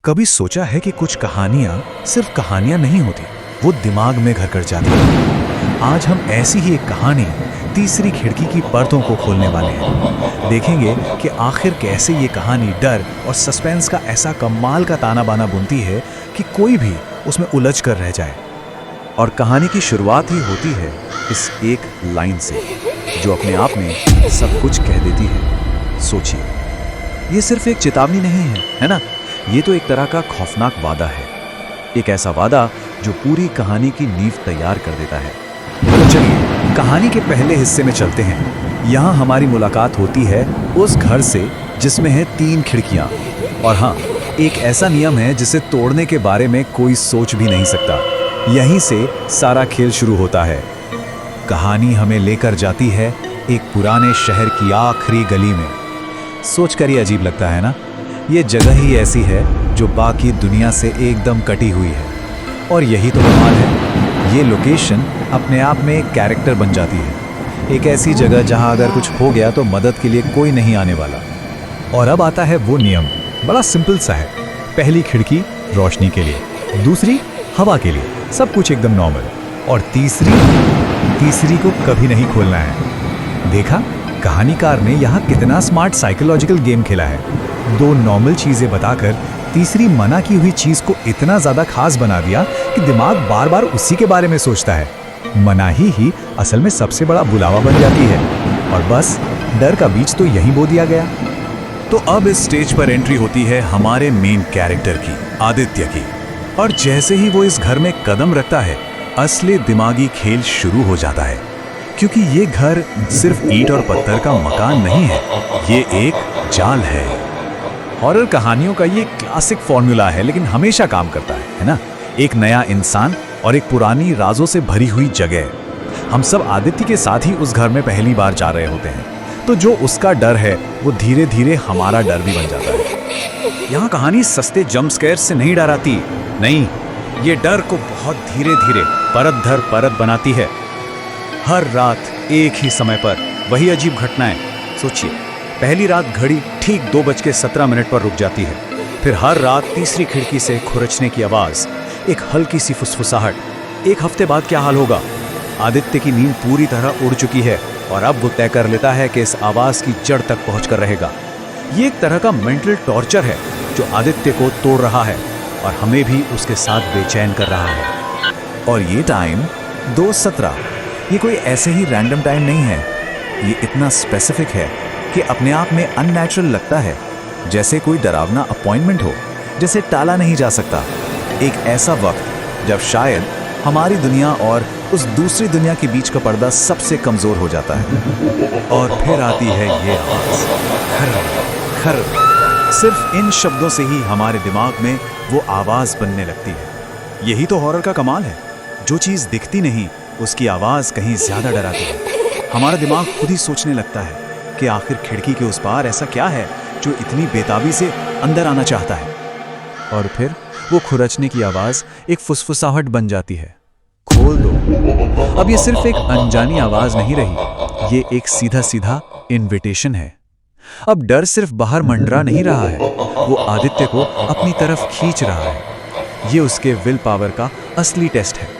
कभी सोचा है कि कुछ कहानियां सिर्फ कहानियां नहीं होती, वो दिमाग में घर कर जाती हैं। आज हम ऐसी ही एक कहानी तीसरी खिड़की की परतों को खोलने वाले हैं। देखेंगे कि आखिर कैसे ये कहानी डर और सस्पेंस का ऐसा कमाल का ताना बाना बुनती है कि कोई भी उसमें उलझ कर रह जाए। और कहानी की शुरुआत ही होती है इस एक लाइन से, जो अपने आप में सब कुछ कह देती है। सोचिए, ये सिर्फ एक चेतावनी नहीं है ना? ये तो एक तरह का खौफनाक वादा है, एक ऐसा वादा जो पूरी कहानी की नींव तैयार कर देता है। तो चलिए कहानी के पहले हिस्से में चलते हैं। यहाँ हमारी मुलाकात होती है उस घर से जिसमें है 3 खिड़कियाँ। और हाँ, एक ऐसा नियम है जिसे तोड़ने के बारे में कोई सोच भी नहीं सकता। यहीं से सारा खेल शुरू होता है। कहानी हमें लेकर जाती है एक पुराने शहर की आखिरी गली में। सोच कर ही अजीब लगता है ना? ये जगह ही ऐसी है जो बाकी दुनिया से एकदम कटी हुई है। और यही तो कमाल है, ये लोकेशन अपने आप में एक कैरेक्टर बन जाती है। एक ऐसी जगह जहां अगर कुछ हो गया तो मदद के लिए कोई नहीं आने वाला। और अब आता है वो नियम, बड़ा सिंपल सा है। पहली खिड़की रोशनी के लिए, दूसरी हवा के लिए, सब कुछ एकदम नॉर्मल। और तीसरी को कभी नहीं खोलना है। देखा, कहानीकार ने यहाँ कितना स्मार्ट साइकोलॉजिकल गेम खेला है। 2 नॉर्मल चीजें बताकर तीसरी मना की हुई चीज को इतना ज्यादा खास बना दिया कि दिमाग बार बार उसी के बारे में सोचता है। मनाही ही असल में सबसे बड़ा बुलावा बन जाती है। और बस डर का बीज तो यहीं बो दिया गया। तो अब इस स्टेज पर एंट्री होती है हमारे मेन कैरेक्टर की, आदित्य की। और जैसे ही वो इस घर में कदम रखता है, असली दिमागी खेल शुरू हो जाता है। क्योंकि ये घर सिर्फ ईंट और पत्थर का मकान नहीं है, ये एक जाल है। हॉरर कहानियों का ये क्लासिक फॉर्मूला है, लेकिन हमेशा काम करता है ना? एक नया इंसान और एक पुरानी राजों से भरी हुई जगह। हम सब आदित्य के साथ ही उस घर में पहली बार जा रहे होते हैं, तो जो उसका डर है वो धीरे धीरे हमारा डर भी बन जाता है। यहाँ कहानी सस्ते जंप स्केयर से नहीं डराती, नहीं, ये डर को बहुत धीरे धीरे परत दर परत बनाती है। हर रात एक ही समय पर वही अजीब घटनाएं। सोचिए, पहली रात घड़ी ठीक 2:17 पर रुक जाती है। फिर हर रात तीसरी खिड़की से खुरचने की आवाज, एक हल्की सी फुसफुसाहट। एक हफ्ते बाद क्या हाल होगा? आदित्य की नींद पूरी तरह उड़ चुकी है और अब वो तय कर लेता है कि इस आवाज की जड़ तक पहुंचकर रहेगा। ये एक तरह का मेंटल टॉर्चर है जो आदित्य को तोड़ रहा है और हमें भी उसके साथ बेचैन कर रहा है। और ये टाइम 2:17, ये कोई ऐसे ही रैंडम टाइम नहीं है। ये इतना स्पेसिफिक है कि अपने आप में अननेचुरल लगता है, जैसे कोई डरावना अपॉइंटमेंट हो, जैसे टाला नहीं जा सकता। एक ऐसा वक्त जब शायद हमारी दुनिया और उस दूसरी दुनिया के बीच का पर्दा सबसे कमजोर हो जाता है। और फिर आती है ये आवाज, खर खर। सिर्फ इन शब्दों से ही हमारे दिमाग में वो आवाज बनने लगती है। यही तो हॉरर का कमाल है, जो चीज दिखती नहीं उसकी आवाज कहीं ज्यादा डराती है। हमारा दिमाग खुद ही सोचने लगता है कि आखिर खिड़की के उस पार ऐसा क्या है जो इतनी बेताबी से अंदर आना चाहता है। और फिर वो खुरचने की आवाज एक फुसफुसाहट बन जाती है, खोल दो। अब ये सिर्फ एक अनजानी आवाज नहीं रही, ये एक सीधा सीधा इनविटेशन है। अब डर सिर्फ बाहर मंडरा नहीं रहा है, वो आदित्य को अपनी तरफ खींच रहा है। ये उसके विल पावर का असली टेस्ट है।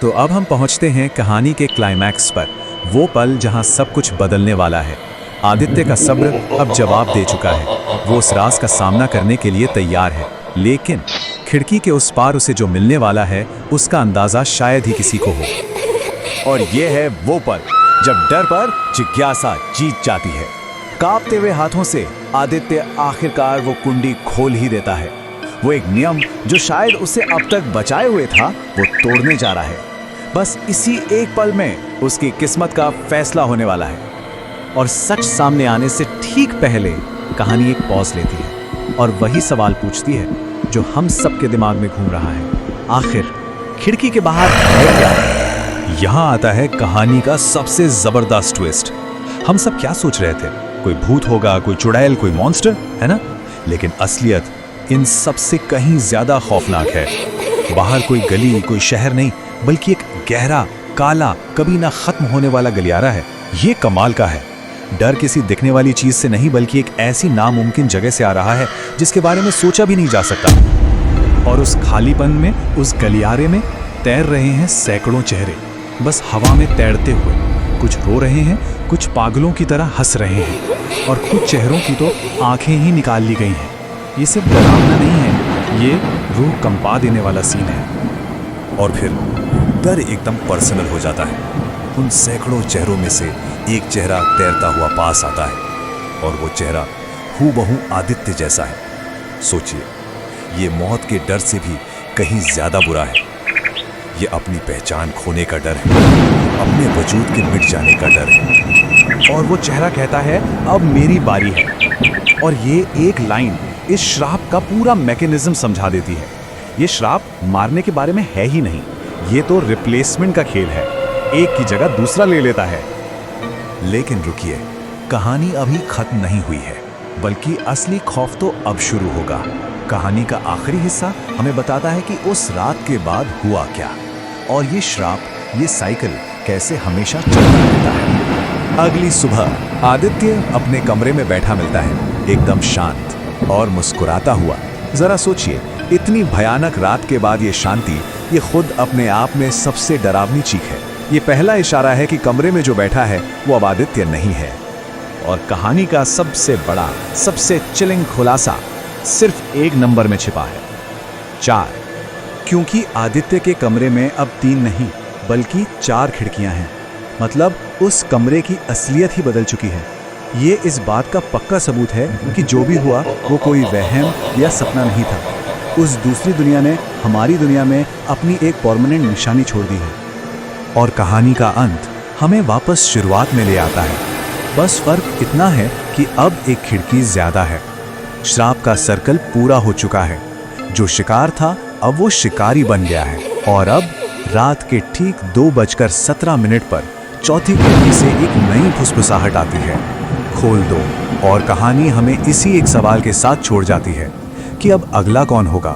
तो अब हम पहुंचते हैं कहानी के क्लाइमैक्स पर, वो पल जहां सब कुछ बदलने वाला है। आदित्य का सब्र अब जवाब दे चुका है, वो उस राज का सामना करने के लिए तैयार है। लेकिन खिड़की के उस पार उसे जो मिलने वाला है, उसका अंदाजा शायद ही किसी को हो। और ये है वो पल जब डर पर जिज्ञासा जीत जाती है। कांपते हुए हाथों से आदित्य आखिरकार वो कुंडी खोल ही देता है। वो एक नियम जो शायद उसे अब तक बचाए हुए था, वो तोड़ने जा रहा है। बस इसी एक पल में उसकी किस्मत का फैसला होने वाला है। और सच सामने आने से ठीक पहले कहानी एक पॉज लेती है और वही सवाल पूछती है जो हम सबके दिमाग में घूम रहा है, आखिर खिड़की के बाहर है क्या? यहाँ आता है कहानी का सबसे जबरदस्त ट्विस्ट। हम सब क्या सोच रहे थे? कोई भूत होगा, कोई चुड़ैल, कोई मॉन्स्टर, है ना? लेकिन असलियत इन सबसे कहीं ज्यादा खौफनाक है। बाहर कोई गली, कोई शहर नहीं, बल्कि एक गहरा, काला, कभी ना खत्म होने वाला गलियारा है। ये कमाल का है। डर किसी दिखने वाली चीज से नहीं बल्कि एक ऐसी नामुमकिन जगह से आ रहा है जिसके बारे में सोचा भी नहीं जा सकता। और उस खालीपन में, उस गलियारे में तैर रहे हैं सैकड़ों चेहरे, बस हवा में तैरते हुए। कुछ रो रहे हैं, कुछ पागलों की तरह हंस रहे हैं और कुछ चेहरों की तो आंखें ही निकाल ली गई हैं। ये सिर्फ डरावना नहीं है, ये रूह कंपा देने वाला सीन है। और फिर डर एकदम पर्सनल हो जाता है। उन सैकड़ों चेहरों में से एक चेहरा तैरता हुआ पास आता है और वो चेहरा हूबहू आदित्य जैसा है। सोचिए, ये मौत के डर से भी कहीं ज्यादा बुरा है। ये अपनी पहचान खोने का डर है, अपने वजूद के मिट जाने का डर है। और वो चेहरा कहता है, अब मेरी बारी है। और ये एक लाइन इस श्राप का पूरा मैकेनिज्म समझा देती है। ये श्राप मारने के बारे में है ही नहीं, ये तो रिप्लेसमेंट का खेल है, एक की जगह दूसरा ले लेता है। लेकिन रुकिए, कहानी अभी खत्म नहीं हुई है, बल्कि असली खौफ तो अब शुरू होगा। कहानी का आखिरी हिस्सा हमें बताता है कि उस रात के बाद हुआ क्या, और ये श्राप, ये साइकिल कैसे हमेशा चलता रहता है। अगली सुबह आदित्य अपने कमरे में बैठा मिलता है, एकदम शांत और मुस्कुराता हुआ। जरा सोचिए, इतनी भयानक रात के बाद ये शांति, ये खुद अपने आप में सबसे डरावनी चीख है। ये पहला इशारा है कि कमरे में जो बैठा है वो अब आदित्य नहीं है। और कहानी का सबसे बड़ा, सबसे चिलिंग खुलासा सिर्फ एक नंबर में छिपा है, 4। क्योंकि आदित्य के कमरे में अब 3 नहीं बल्कि 4 खिड़कियां हैं। मतलब उस कमरे की असलियत ही बदल चुकी है। ये इस बात का पक्का सबूत है कि जो भी हुआ वो कोई वहम या सपना नहीं था। उस दूसरी दुनिया ने हमारी दुनिया में अपनी एक परमानेंट निशानी छोड़ दी है। और कहानी का अंत हमें वापस शुरुआत में ले आता है। बस फर्क इतना है कि अब एक खिड़की ज्यादा है। श्राप का सर्कल पूरा हो चुका है। जो शिकार था अब वो शिकारी बन गया है। और अब रात के ठीक 2:17 पर चौथी खिड़की से एक नई फुसफुसाहट आती है, खोल दो। और कहानी हमें इसी एक सवाल के साथ छोड़ जाती है कि अब अगला कौन होगा।